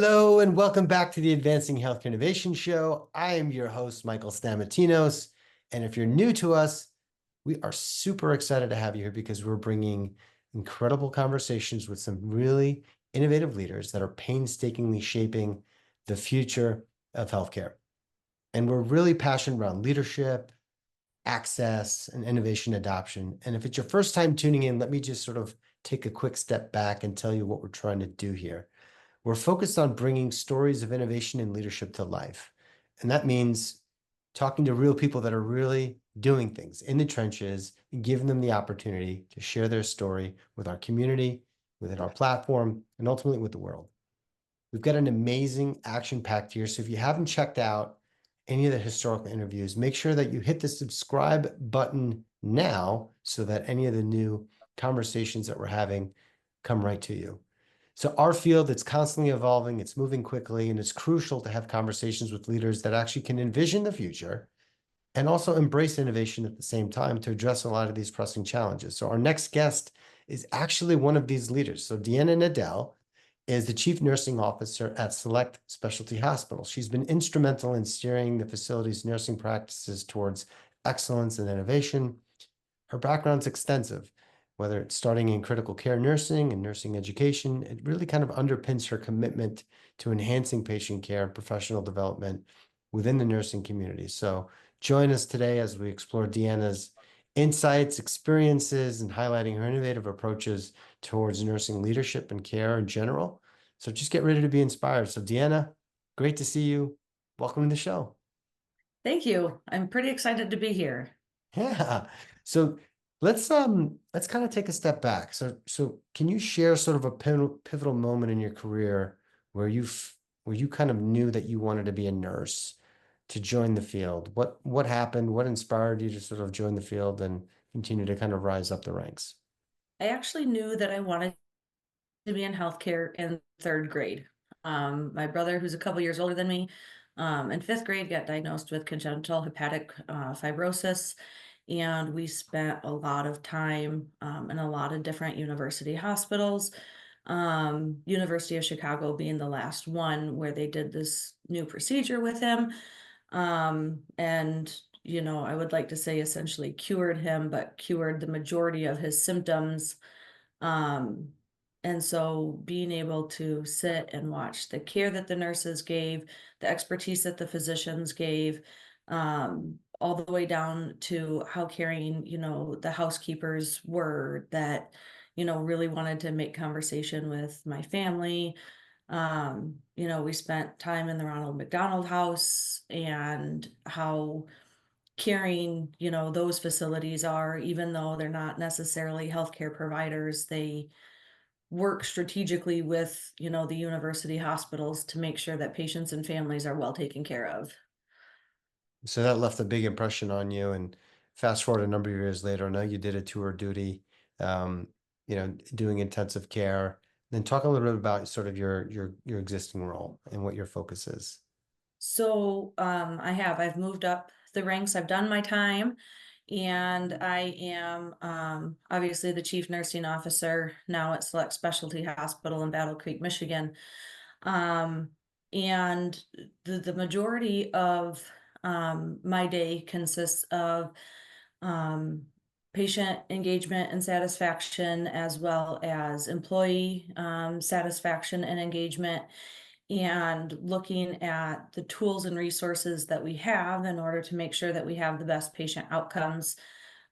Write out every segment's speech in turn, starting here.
Hello and welcome back to the Advancing Healthcare Innovation Show. I am your host, Michael Stamatinos. And if you're new to us, we are super excited to have you here because we're bringing incredible conversations with some really innovative leaders that are painstakingly shaping the future of healthcare. And we're really passionate around leadership, access, and innovation adoption. And if it's your first time tuning in, let me just sort of take a quick step back and tell you what we're trying to do here. We're focused on bringing stories of innovation and leadership to life. And that means talking to real people that are really doing things in the trenches and giving them the opportunity to share their story with our community, within our platform, and ultimately with the world. We've got an amazing action-packed year. So if you haven't checked out any of the historical interviews, make sure that you hit the subscribe button now so that any of the new conversations that we're having come right to you. So our field, it's constantly evolving, it's moving quickly, and it's crucial to have conversations with leaders that actually can envision the future and also embrace innovation at the same time to address a lot of these pressing challenges. So our next guest is actually one of these leaders. So Deanna NaDell is the Chief Nursing Officer at Select Specialty Hospital. She's been instrumental in steering the facility's nursing practices towards excellence and innovation. Her background's extensive, whether it's starting in critical care nursing and nursing education. It really kind of underpins her commitment to enhancing patient care and professional development within the nursing community. So join us today as we explore Deanna's insights, experiences, and highlighting her innovative approaches towards nursing leadership and care in general. So just get ready to be inspired. So Deanna, great to see you. Welcome to the show. Thank you. I'm pretty excited to be here. Yeah. So let's kind of take a step back. So can you share sort of a pivotal moment in your career where where you kind of knew that you wanted to be a nurse to join the field? What happened? What inspired you to sort of join the field and continue to kind of rise up the ranks? I actually knew that I wanted to be in healthcare in third grade. My brother, who's a couple years older than me, in fifth grade, got diagnosed with congenital hepatic fibrosis. And we spent a lot of time in a lot of different university hospitals. University of Chicago being the last one where they did this new procedure with him. And I would like to say essentially cured him, but cured the majority of his symptoms. Um, and so being able to sit and watch the care that the nurses gave, the expertise that the physicians gave, all the way down to how caring, the housekeepers were that, really wanted to make conversation with my family. We spent time in the Ronald McDonald House and how caring, those facilities are, even though they're not necessarily healthcare providers, they work strategically with, the university hospitals to make sure that patients and families are well taken care of. So that left a big impression on you. And fast forward a number of years later, I know you did a tour of duty, um, doing intensive care. Then talk a little bit about sort of your existing role and what your focus is. So I've moved up the ranks. I've done my time, and I am obviously the chief nursing officer now at Select Specialty Hospital in Battle Creek, Michigan. Um, and the majority of my day consists of um, patient engagement and satisfaction, as well as employee satisfaction and engagement, and looking at the tools and resources that we have in order to make sure that we have the best patient outcomes.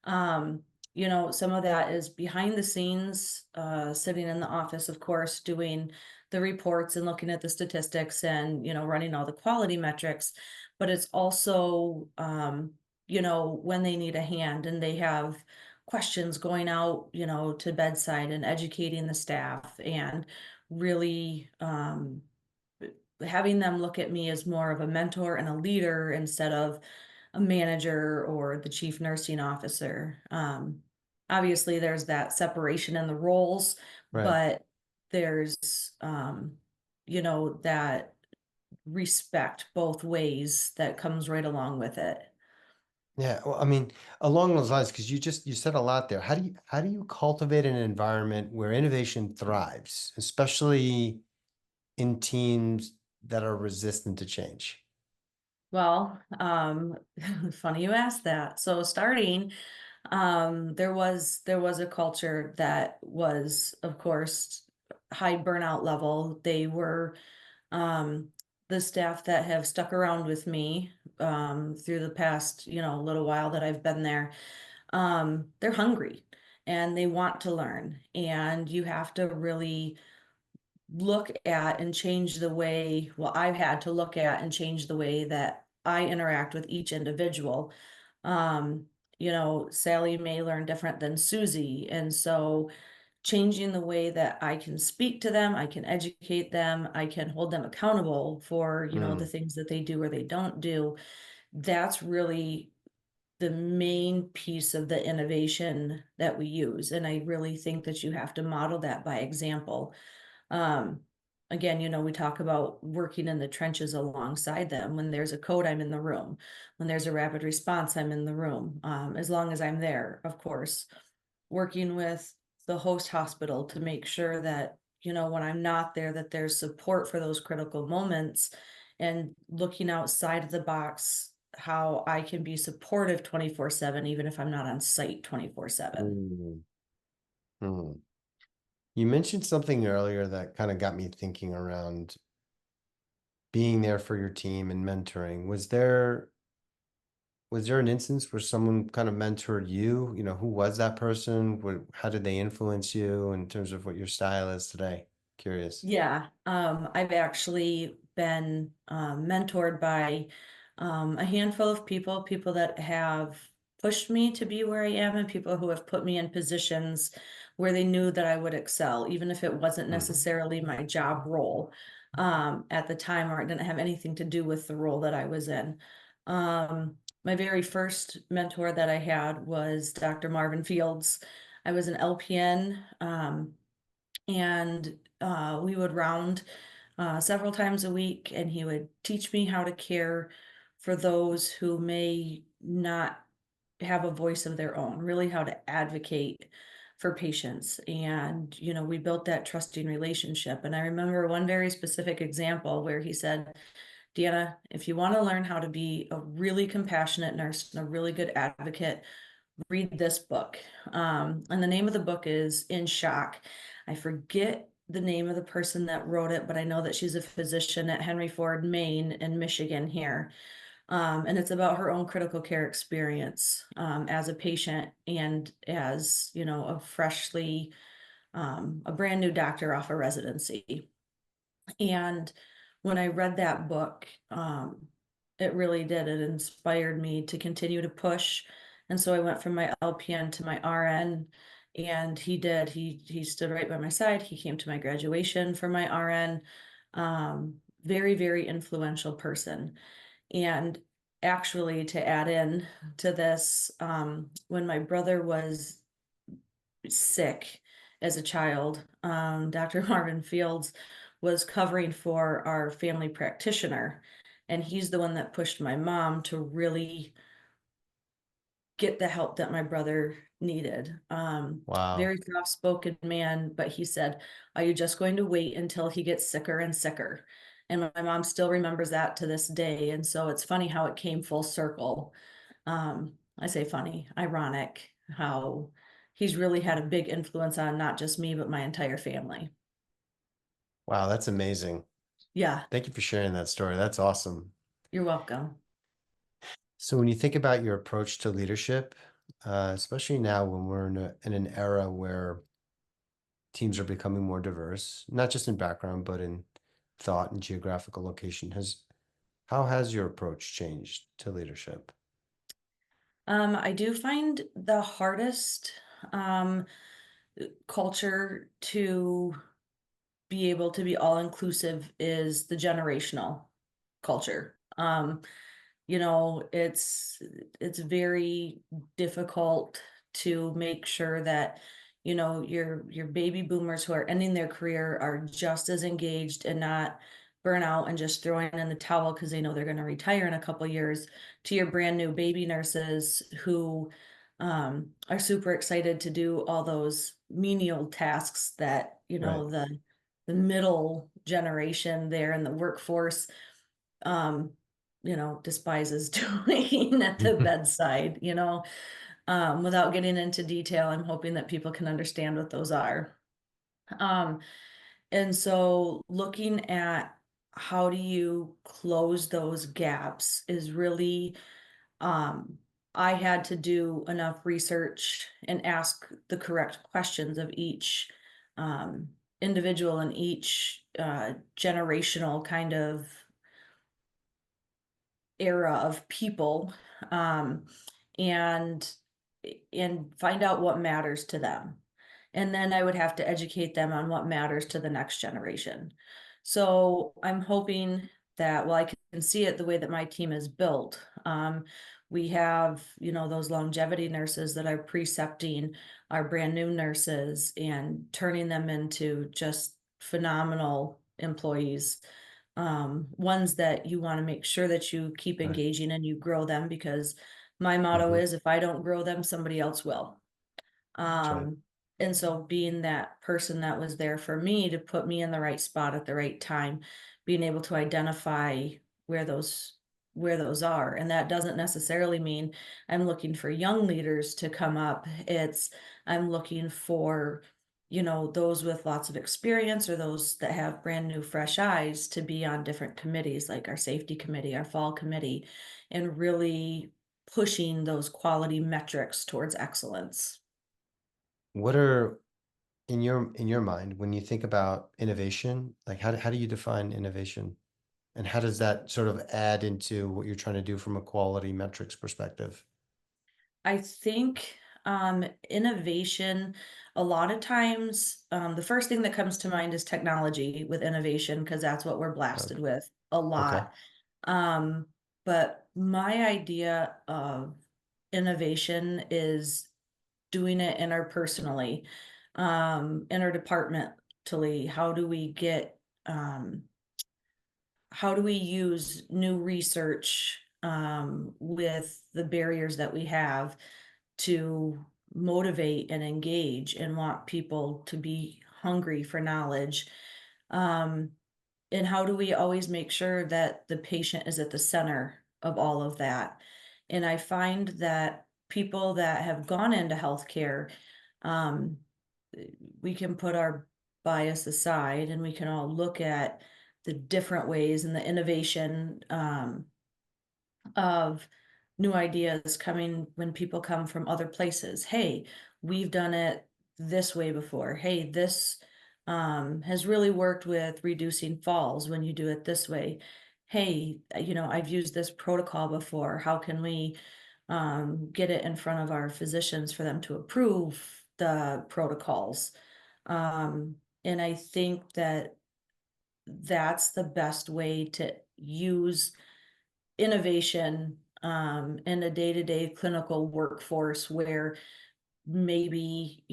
Some of that is behind the scenes, sitting in the office, of course, doing the reports and looking at the statistics and, running all the quality metrics. But it's also, when they need a hand and they have questions, going out, to bedside and educating the staff and really, having them look at me as more of a mentor and a leader instead of a manager or the chief nursing officer. Obviously, there's that separation in the roles, Right. but there's, that respect both ways that comes right along with it. Yeah. Well, I mean, along those lines, because you said a lot there. How do you cultivate an environment where innovation thrives, especially in teams that are resistant to change? Well, funny you asked that. So starting, there was a culture that was, of course, high burnout level. They were um the staff that have stuck around with me through the past, little while that I've been there. They're hungry and they want to learn, and you have to really look at and change the way, well, I've had to look at and change the way that I interact with each individual. Um, Sally may learn different than Susie. And so changing the way that I can speak to them, I can educate them, I can hold them accountable for, the Mm, things that they do or they don't do. That's really the main piece of the innovation that we use. And I really think that you have to model that by example. um, Again, we talk about working in the trenches alongside them. When there's a code, I'm in the room. When there's a rapid response, I'm in the room. As long as I'm there, of course, working with the host hospital to make sure that, when I'm not there, that there's support for those critical moments, and looking outside of the box, how I can be supportive 24/7, even if I'm not on site 24/7. mm, mm. You mentioned something earlier that kind of got me thinking around being there for your team and mentoring. Was there an instance where someone kind of mentored you? Who was that person? How did they influence you in terms of what your style is today? Curious. Yeah, I've actually been mentored by a handful of people that have pushed me to be where I am, and people who have put me in positions where they knew that I would excel, even if it wasn't Mhm. necessarily my job role at the time, or it didn't have anything to do with the role that I was in. My very first mentor that I had was Dr. Marvin Fields. I was an LPN. And we would round several times a week, and he would teach me how to care for those who may not have a voice of their own, really how to advocate for patients. And, we built that trusting relationship. And I remember one very specific example where he said, Deanna, if you want to learn how to be a really compassionate nurse and a really good advocate, read this book. And the name of the book is In Shock. I forget the name of the person that wrote it, but I know that she's a physician at Henry Ford, Maine, and Michigan here. And it's about her own critical care experience as a patient, and as, a brand new doctor off a residency. And when I read that book, it really did. It inspired me to continue to push. And so I went from my LPN to my RN, and he did. He stood right by my side. He came to my graduation for my RN. Very, very influential person. And actually, to add in to this, when my brother was sick as a child, Dr. Marvin Fields was covering for our family practitioner. And he's the one that pushed my mom to really get the help that my brother needed. Wow. Very soft spoken man, but he said, are you just going to wait until he gets sicker and sicker? And my mom still remembers that to this day. And so it's funny how it came full circle. I say funny, ironic, how he's really had a big influence on not just me, but my entire family. Wow, that's amazing. Yeah, Thank you for sharing that story. That's awesome. you're welcome. So when you think about your approach to leadership, especially now when we're in an era where teams are becoming more diverse, not just in background, but in thought and geographical location, how has your approach changed to leadership? I do find the hardest um, culture to be able to be all inclusive is the generational culture. It's very difficult to make sure that, your baby boomers who are ending their career are just as engaged and not burn out and just throwing in the towel because they know they're going to retire in a couple years, to your brand new baby nurses who are super excited to do all those menial tasks that, Right. the the middle generation there in the workforce, despises doing at the bedside, without getting into detail. I'm hoping that people can understand what those are. Um, and so looking at how do you close those gaps is really, um, I had to do enough research and ask the correct questions of each um, individual and each generational kind of era of people, um, and find out what matters to them. And then I would have to educate them on what matters to the next generation. So I'm hoping that, well, I can see it the way that my team is built. We have, those longevity nurses that are precepting our brand new nurses and turning them into just phenomenal employees, ones that you want to make sure that you keep Right. engaging and you grow them, because my motto Mhm. is, if I don't grow them, somebody else will. That's right. Um, and so being that person that was there for me to put me in the right spot at the right time, being able to identify where those where those are. And that doesn't necessarily mean I'm looking for young leaders to come up. It's I'm looking for, those with lots of experience or those that have brand new fresh eyes to be on different committees like our safety committee, our fall committee, and really pushing those quality metrics towards excellence. What are in your mind when you think about innovation? Like how do you define innovation? And how does that sort of add into what you're trying to do from a quality metrics perspective? I think innovation, a lot of times, the first thing that comes to mind is technology with innovation, because that's what we're blasted Okay. with a Okay. lot. Um, but my idea of innovation is doing it interpersonally, interdepartmentally. How do we use new research with the barriers that we have to motivate and engage and want people to be hungry for knowledge? Um, and how do we always make sure that the patient is at the center of all of that? And I find that people that have gone into healthcare, um, we can put our bias aside and we can all look at the different ways and the innovation, of new ideas coming when people come from other places. Hey, we've done it this way before. Hey, this has really worked with reducing falls when you do it this way. Hey, I've used this protocol before. How can we get it in front of our physicians for them to approve the protocols? And I think that that's the best way to use innovation in a day-to-day clinical workforce where maybe,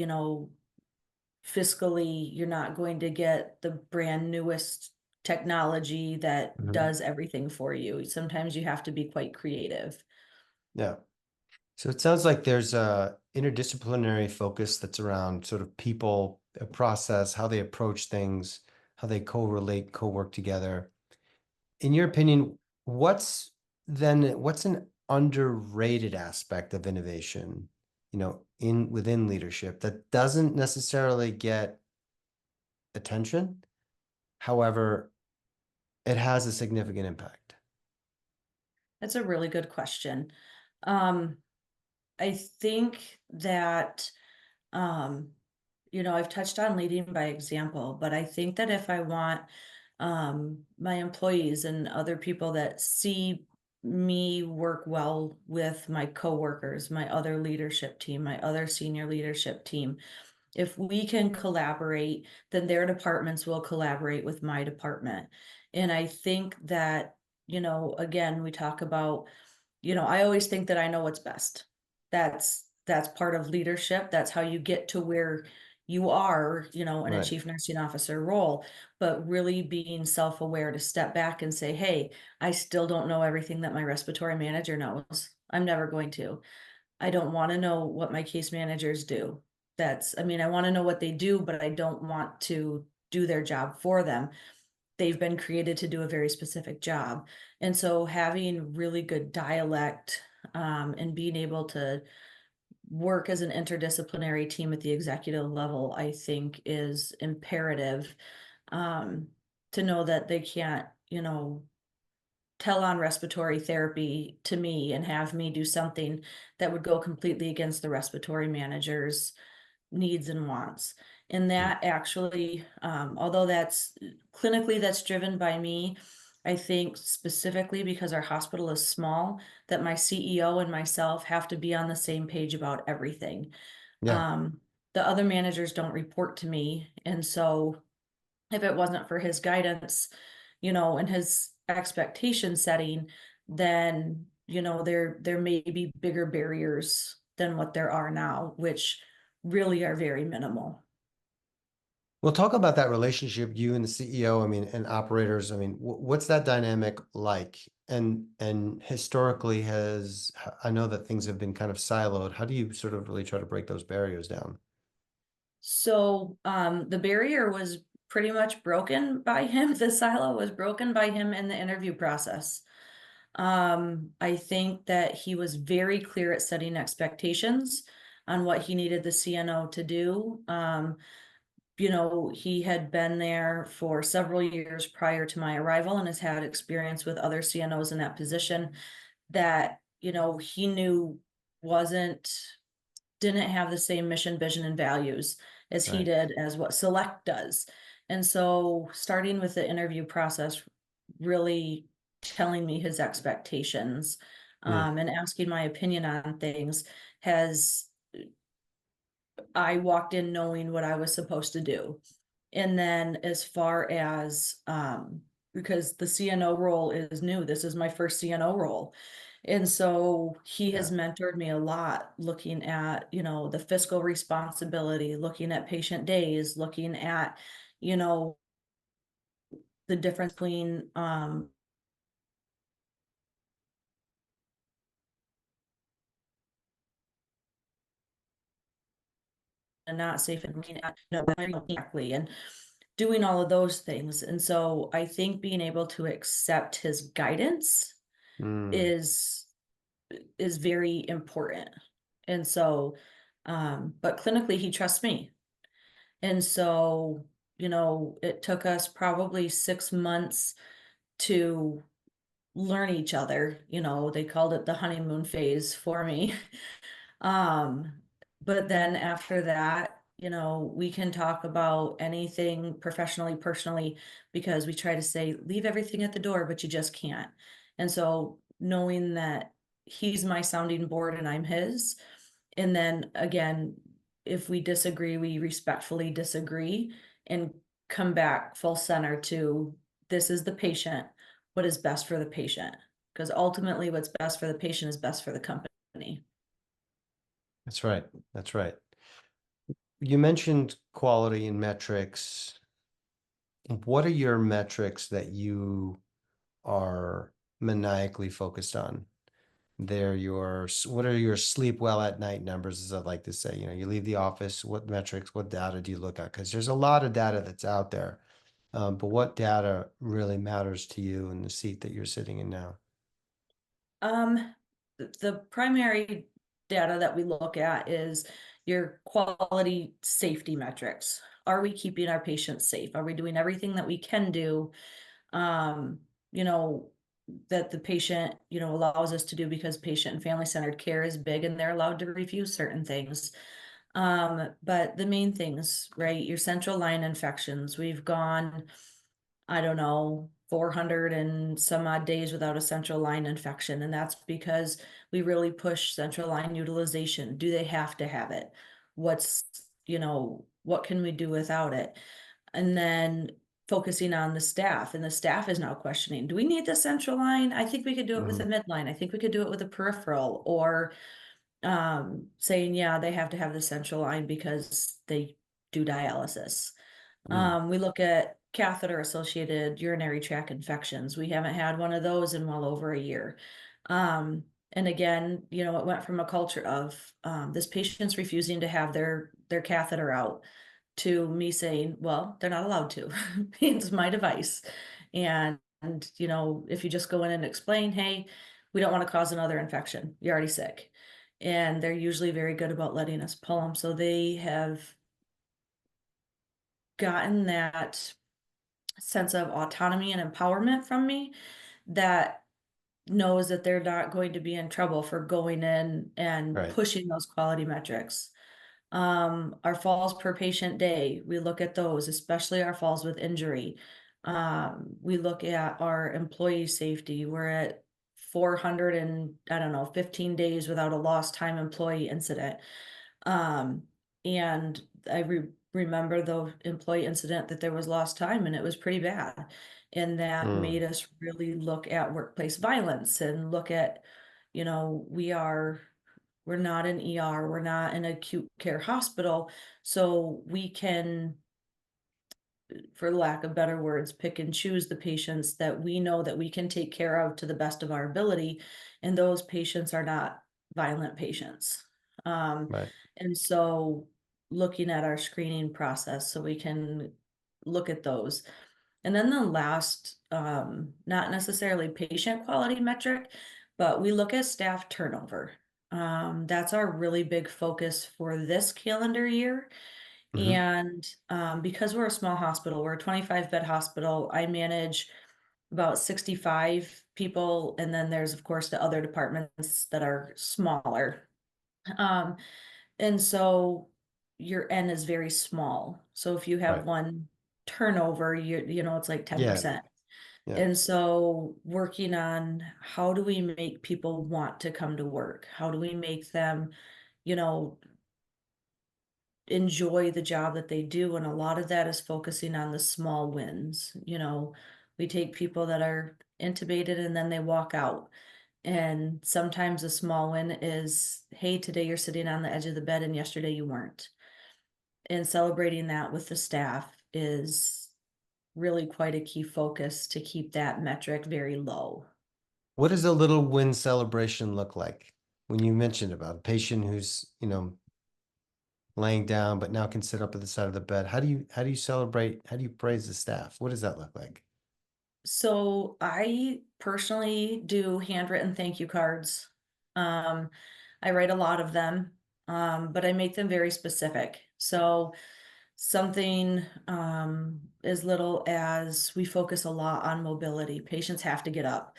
fiscally you're not going to get the brand newest technology that Mhm. does everything for you. Sometimes you have to be quite creative. Yeah. So it sounds like there's a interdisciplinary focus that's around sort of people, a process, how they approach things, how they co-relate, co-work together. In your opinion, what's an underrated aspect of innovation, in within leadership that doesn't necessarily get attention? However, it has a significant impact. That's a really good question. Um, I think that, um, I've touched on leading by example, but I think that if I want my employees and other people that see me work well with my coworkers, my other leadership team, my other senior leadership team, if we can collaborate, then their departments will collaborate with my department. And I think that, again, we talk about, I always think that I know what's best. That's part of leadership. That's how you get to where you are, in a Right. chief nursing officer role, but really being self-aware to step back and say, hey, I still don't know everything that my respiratory manager knows. I'm never going to. I don't want to know what my case managers do. I mean, I want to know what they do, but I don't want to do their job for them. They've been created to do a very specific job. And so having really good dialect, and being able to work as an interdisciplinary team at the executive level, I think is imperative, um, to know that they can't, tell on respiratory therapy to me and have me do something that would go completely against the respiratory manager's needs and wants. And Mm. that actually, although that's clinically that's driven by me, I think specifically because our hospital is small, that my CEO and myself have to be on the same page about everything. Yeah. Um, the other managers don't report to me. And so if it wasn't for his guidance, and his expectation setting, then, there may be bigger barriers than what there are now, which really are very minimal. We'll talk about that relationship, you and the CEO, I mean, and operators. I mean, what's that dynamic like? And historically I know that things have been kind of siloed. How do you sort of really try to break those barriers down? So the barrier was pretty much broken by him. The silo was broken by him in the interview process. I think that he was very clear at setting expectations on what he needed the CNO to do. He had been there for several years prior to my arrival and has had experience with other CNOs in that position that, he knew wasn't didn't have the same mission, vision, and values as he Right. did as what Select does. And so starting with the interview process, really telling me his expectations, Mm. and asking my opinion on things has I walked in knowing what I was supposed to do. And then as far as because the CNO role is new, this is my first CNO role. And so he Yeah. has mentored me a lot looking at, the fiscal responsibility, looking at patient days, looking at, you know, the difference between and not safe and looking at, correctly and doing all of those things. And so I think being able to accept his guidance Mm. is very important. And so, but clinically, he trusts me. And so, it took us probably 6 months to learn each other. They called it the honeymoon phase for me. Um, but then after that, we can talk about anything professionally, personally, because we try to say, leave everything at the door, but you just can't. And so knowing that he's my sounding board and I'm his, and then again, if we disagree, we respectfully disagree and come back full center to this is the patient, what is best for the patient. Because ultimately, what's best for the patient is best for the company. That's right. That's right. You mentioned quality and metrics. What are your metrics that you are maniacally focused on? What are your sleep well at night numbers, as I like to say? You leave the office, what metrics, what data do you look at? Because there's a lot of data that's out there. But what data really matters to you in the seat that you're sitting in now? The primary data that we look at is your quality safety metrics. Are we keeping our patients safe? Are we doing everything that we can do, um, you know, that the patient, allows us to do because patient and family centered care is big and they're allowed to review certain things. But the main things, right? Your central line infections. We've gone, I don't know, 400 and some odd days without a central line infection. And that's because we really push central line utilization. Do they have to have it? What's, what can we do without it? And then focusing on the staff, and the staff is now questioning, do we need the central line? I think we could do it with a Mhm. midline. I think we could do it with a peripheral, or saying, yeah, they have to have the central line because they do dialysis. Mm. We look at catheter associated urinary tract infections. We haven't had one of those in well over a year. And again, it went from a culture of this patient's refusing to have their catheter out to me saying, well, they're not allowed to. It's my device. And, if you just go in and explain, hey, we don't want to cause another infection. You're already sick. And they're usually very good about letting us pull them. So they have gotten that sense of autonomy and empowerment from me that knows that they're not going to be in trouble for going in and Right. pushing those quality metrics. Our falls per patient day, we look at those, especially our falls with injury. We look at our employee safety. We're at 400 and I don't know, 15 days without a lost time employee incident. Um, and I remember the employee incident that there was lost time and it was pretty bad. And that Mm, made us really look at workplace violence and look at, we're not an ER, we're not an acute care hospital. So we can, for lack of better words, pick and choose the patients that we know that we can take care of to the best of our ability. And those patients are not violent patients. Um, right. and so looking at our screening process so we can look at those. And then the last, not necessarily patient quality metric, but we look at staff turnover. That's our really big focus for this calendar year. Hmm. And because we're a small hospital, we're a 25-bed hospital, I manage about 65 people. And then there's, of course, the other departments that are smaller. Um, and so your N is very small. So if you have Right. one turnover, it's like Yeah. 10%. Yeah. And so working on how do we make people want to come to work? How do we make them, you know, enjoy the job that they do? And a lot of that is focusing on the small wins. We take people that are intubated and then they walk out. And sometimes a small win is, hey, today you're sitting on the edge of the bed and yesterday you weren't. And celebrating that with the staff is really quite a key focus to keep that metric very low. What does a little win celebration look like? When you mentioned about a patient who's, laying down but now can sit up at the side of the bed, how do you celebrate? How do you praise the staff? What does that look like? So I personally do handwritten thank you cards. Um, I write a lot of them, but I make them very specific. So something as little as we focus a lot on mobility. Patients have to get up.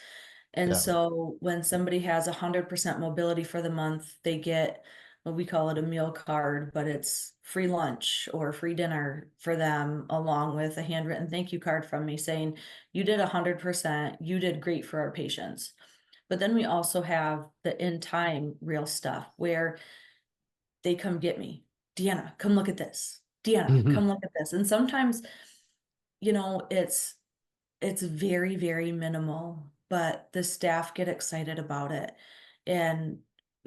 And Yeah. so when somebody has 100% mobility for the month, they get what we call it a meal card, but it's free lunch or free dinner for them, along with a handwritten thank you card from me saying, you did 100%, you did great for our patients. But then we also have the in time real stuff where they come get me. Deanna, come look at this. Deanna, come look at this. And sometimes, it's very, very minimal, but the staff get excited about it. And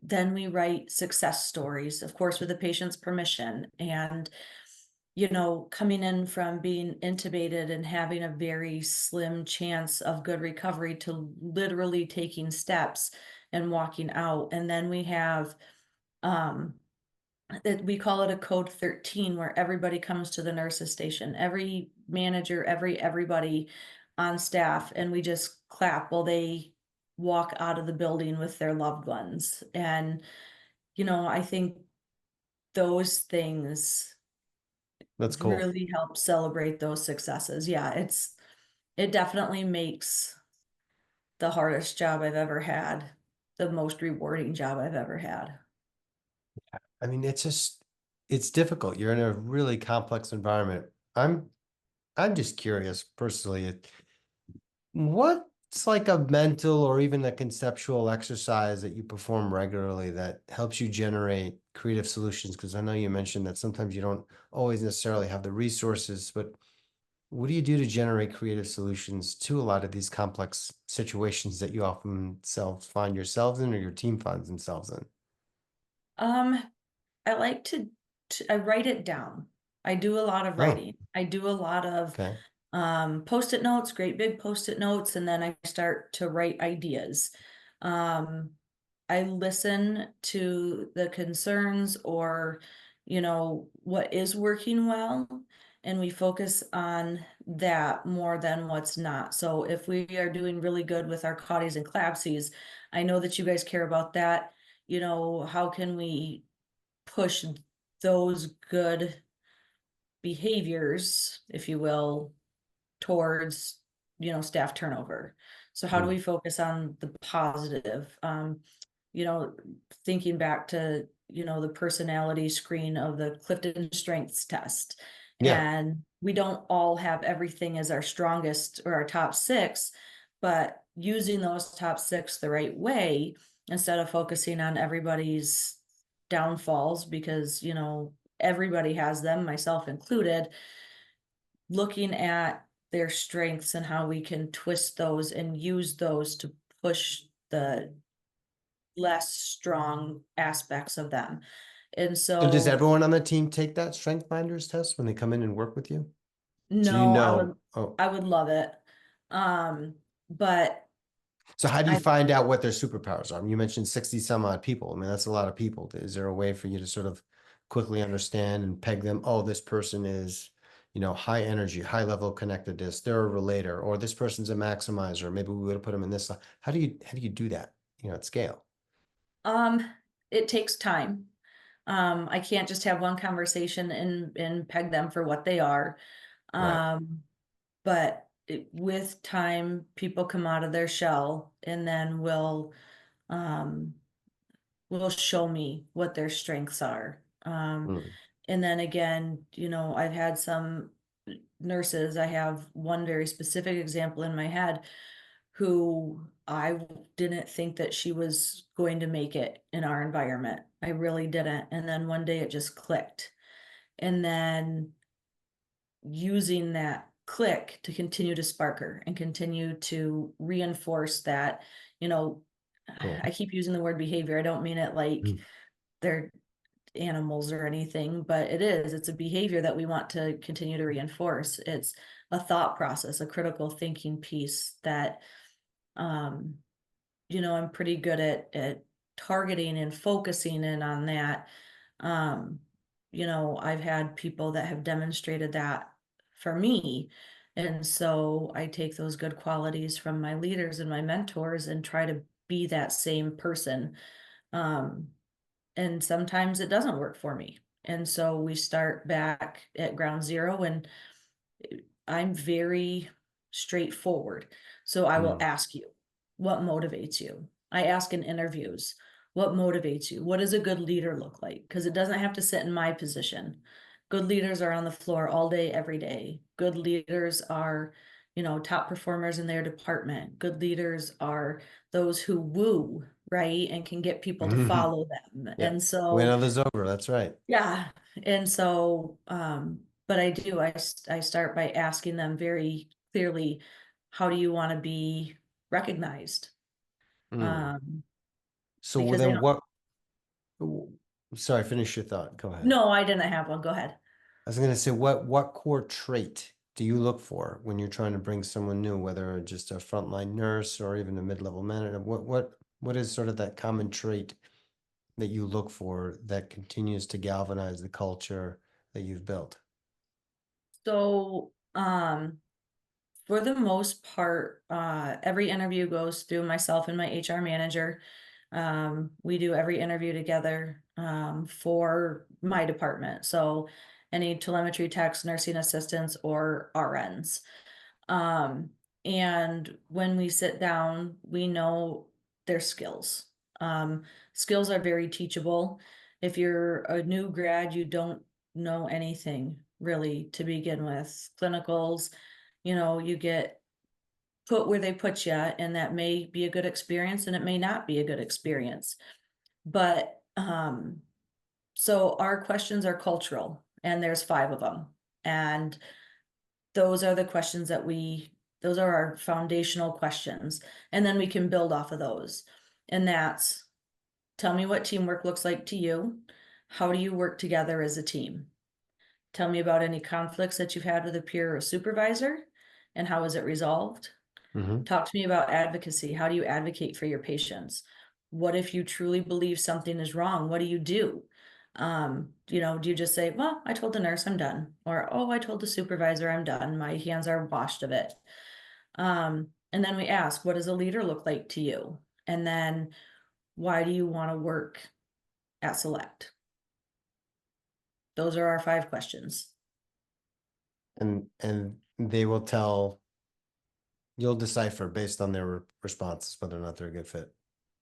then we write success stories, of course, with the patient's permission. And, coming in from being intubated and having a very slim chance of good recovery to literally taking steps and walking out. And then we have, um, that we call it a code 13 where everybody comes to the nurses station, every manager, everybody on staff, and we just clap while they walk out of the building with their loved ones. And I think those things That's cool. really help celebrate those successes. Yeah, it definitely makes the hardest job I've ever had the most rewarding job I've ever had. I mean, it's difficult. You're in a really complex environment. I'm just curious personally, what's like a mental or even a conceptual exercise that you perform regularly that helps you generate creative solutions? Because I know you mentioned that sometimes you don't always necessarily have the resources, but what do you do to generate creative solutions to a lot of these complex situations that you often self find yourselves in or your team finds themselves in? Um, I like to I write it down. I do a lot of Oh, writing. I do a lot of okay. post-it notes, great big post-it notes, and then I start to write ideas. Um, I listen to the concerns or, what is working well, and we focus on that more than what's not. So if we are doing really good with our caudies and clapsies, I know that you guys care about that. How can we push those good behaviors, if you will, towards, staff turnover? So how do Mm. we focus on the positive? You know, Thinking back to, the personality screen of the Clifton Strengths test. Yeah. And we don't all have everything as our strongest or our top six, but using those top six the right way instead of focusing on everybody's downfalls, because, everybody has them, myself included, looking at their strengths and how we can twist those and use those to push the less strong aspects of them. And So does so, everyone on the team take that strength finders test when they come in and work with you? So no, oh, I would love it. Um, but so how do you I, find out what their superpowers are? You mentioned 60 some odd people. I mean, that's a lot of people. Is there a way for you to sort of quickly understand and peg them? Oh, this person is, high energy, high level connectedness. They're a relator, or this person's a maximizer. Maybe we would have put them in this. How do you do that, at scale? um, it takes time. I can't just have one conversation and peg them for what they are. Right. But with time, people come out of their shell and then um, will show me what their strengths are. Mm. And then again, I've had some nurses, I have one very specific example in my head who I didn't think that she was going to make it in our environment. I really didn't. And then one day it just clicked. And then using that click to continue to spark her and continue to reinforce that, you know, Cool. I keep using the word behavior. I don't mean it like Mm. they're animals or anything, but it's a behavior that we want to continue to reinforce. It's a thought process, a critical thinking piece that, um, I'm pretty good at targeting and focusing in on that. Um, I've had people that have demonstrated that for me. And so I take those good qualities from my leaders and my mentors and try to be that same person. Um, and sometimes it doesn't work for me. And so we start back at ground zero, and I'm very straightforward. So I will Mm. ask you, what motivates you? I ask in interviews, what motivates you? What does a good leader look like? Because it doesn't have to sit in my position. Good leaders are on the floor all day, every day. Good leaders are, top performers in their department. Good leaders are those who woo, right? And can get people to follow them. Yeah. And Win so, others over. That's right. yeah. And so, but I start by asking them very clearly, how do you want to be recognized? Mm. Um, So because they then don't, what? Sorry, finish your thought. Go ahead. no, I didn't have one. Go ahead. I was going to say, what core trait do you look for when you're trying to bring someone new, whether just a frontline nurse or even a mid-level manager? What is sort of that common trait that you look for that continues to galvanize the culture that you've built? So, for the most part, every interview goes through myself and my HR manager. We do every interview together, for my department. So any telemetry techs, nursing assistants, or RNs. Um, and when we sit down, we know their skills. Um, Skills are very teachable. If you're a new grad, you don't know anything really to begin with. Clinicals, you get put where they put you, and that may be a good experience and it may not be a good experience. But so our questions are cultural, and there's 5 of them. And those are the questions those are our foundational questions. And then we can build off of those. And that's, tell me what teamwork looks like to you. How do you work together as a team? Tell me about any conflicts that you've had with a peer or supervisor, and how is it resolved? Hmm. Talk to me about advocacy. How do you advocate for your patients? What if you truly believe something is wrong? What do you do? Do you just say, well, I told the nurse I'm done, or, oh, I told the supervisor I'm done, my hands are washed of it. And then we ask, what does a leader look like to you? And then why do you want to work at Select? Those are our 5 questions. And they will tell, you'll decipher based on their responses whether or not they're a good fit.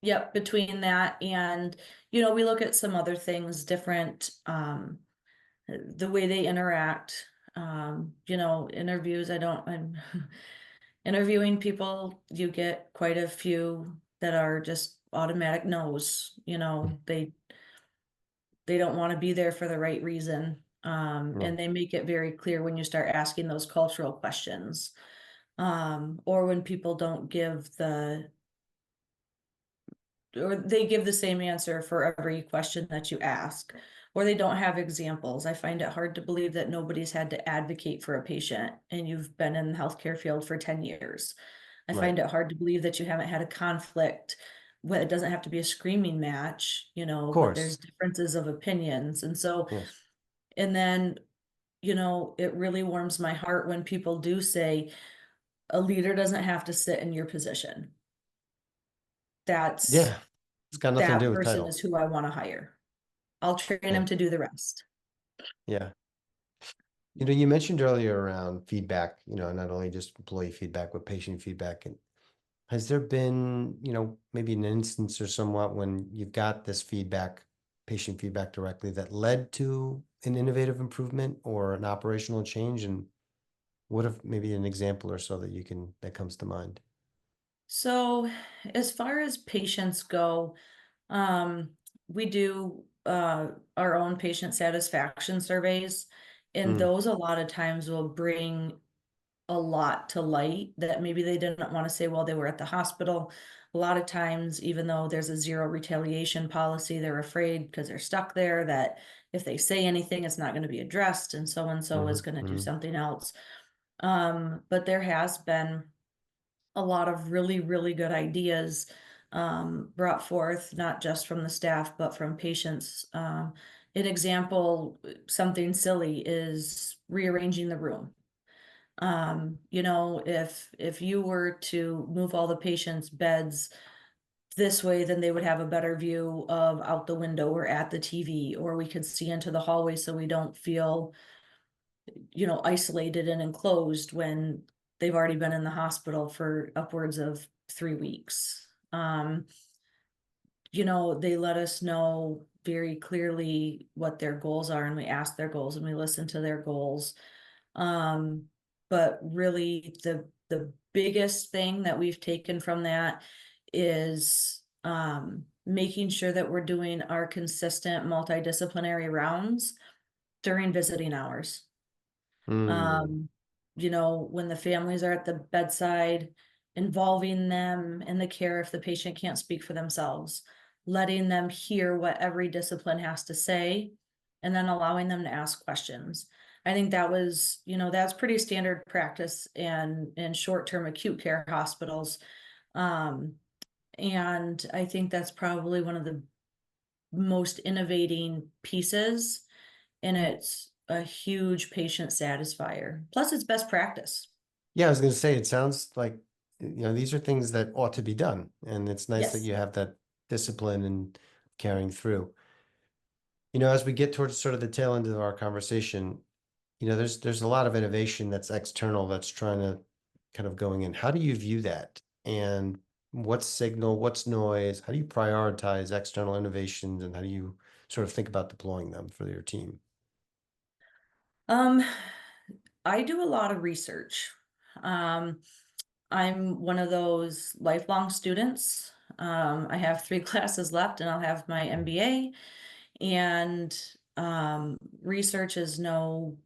Yep, between that and, we look at some other things, different, the way they interact, interviews, I'm interviewing people, you get quite a few that are just automatic no's, they don't want to be there for the right reason. Right. And they make it very clear when you start asking those cultural questions. Or when people don't give or they give the same answer for every question that you ask, or they don't have examples. I find it hard to believe that nobody's had to advocate for a patient and you've been in the healthcare field for 10 years. I Right. find it hard to believe that you haven't had a conflict. Well, it doesn't have to be a screaming match, Of but there's course. differences of opinions. And so, Yes. and then, it really warms my heart when people do say a leader doesn't have to sit in your position. That's Yeah. It's got nothing to that do with person title. is who I want to hire. I'll train Yeah. him to do the rest. Yeah. You mentioned earlier around feedback, not only just employee feedback, but patient feedback. And has there been, maybe an instance or somewhat when you've got this feedback, patient feedback directly that led to an innovative improvement or an operational change? And what if maybe an example or so that comes to mind? So, as far as patients go, um, we do our own patient satisfaction surveys, and Mm, those a lot of times will bring a lot to light that maybe they didn't want to say while they were at the hospital. A lot of times, even though there's a zero retaliation policy, they're afraid because they're stuck there that if they say anything, it's not going to be addressed, and so is going to do hmm. something else. But there has been a lot of really, really good ideas brought forth, not just from the staff, but from patients. An example, something silly is rearranging the room. If you were to move all the patients' beds this way, then they would have a better view of out the window or at the TV, or we could see into the hallway so we don't feel, isolated and enclosed when they've already been in the hospital for upwards of 3 weeks. They let us know very clearly what their goals are, and we ask their goals and we listen to their goals. Um, but really the biggest thing that we've taken from that is making sure that we're doing our consistent multidisciplinary rounds during visiting hours. Mm, Um, when the families are at the bedside, involving them in the care if the patient can't speak for themselves, letting them hear what every discipline has to say, and then allowing them to ask questions. I think that's pretty standard practice in short-term acute care hospitals. Um, and I think that's probably one of the most innovating pieces, and it's a huge patient satisfier. Plus, it's best practice. yeah, I was going to say, it sounds like, these are things that ought to be done. And it's nice that Yes. you have that discipline and carrying through. As we get towards sort of the tail end of our conversation, there's a lot of innovation that's external that's trying to kind of going in. How do you view that? And what's signal, what's noise? How do you prioritize external innovations and how do you sort of think about deploying them for your team? Um, I do a lot of research. Um, I'm one of those lifelong students. I have 3 classes left and I'll have my MBA. And research is no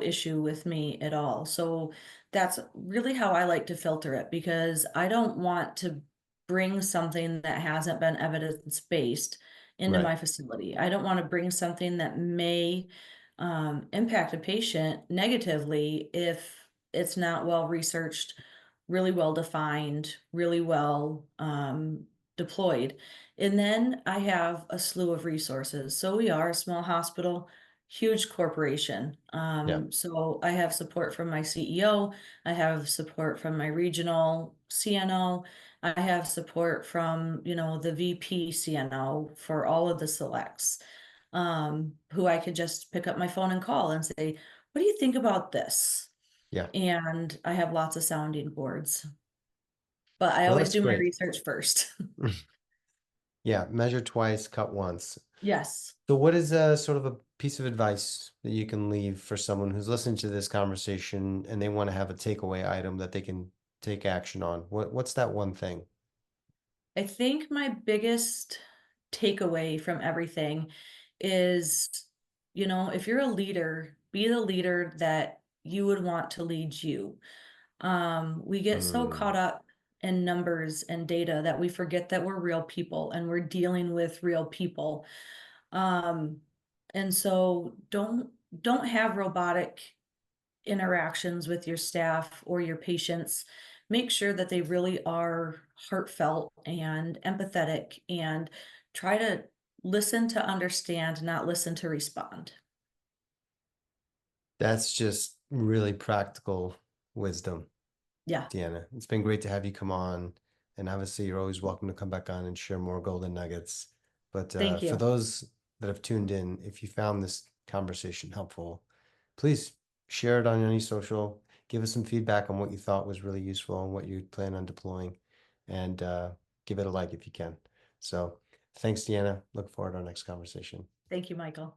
issue with me at all. So that's really how I like to filter it, because I don't want to bring something that hasn't been evidence based into Right. my facility. I don't want to bring something that may impact a patient negatively if it's not well researched, really well defined, really well deployed. And then I have a slew of resources. So we are a small hospital, huge corporation. Yeah. So I have support from my CEO. I have support from my regional CNO. I have support from, the VP CNO for all of the selects, who I could just pick up my phone and call and say, what do you think about this? Yeah. And I have lots of sounding boards, but I Well, always that's do my great. research first. Yeah. Measure twice, cut once. Yes. So what is a sort of a piece of advice that you can leave for someone who's listening to this conversation and they want to have a takeaway item that they can take action on? What's that one thing? I think my biggest takeaway from everything is, if you're a leader, be the leader that you would want to lead you. We get so Mm, caught up in numbers and data that we forget that we're real people and we're dealing with real people. Um, and so don't have robotic interactions with your staff or your patients. Make sure that they really are heartfelt and empathetic, and try to listen to understand, not listen to respond. that's just really practical wisdom, Yeah. Deanna. It's been great to have you come on. And obviously, you're always welcome to come back on and share more golden nuggets. But Thank for you. those that have tuned in, if you found this conversation helpful, please share it on any social. Give us some feedback on what you thought was really useful and what you plan on deploying. And give it a like if you can. So thanks, Deanna. Look forward to our next conversation. Thank you, Michael.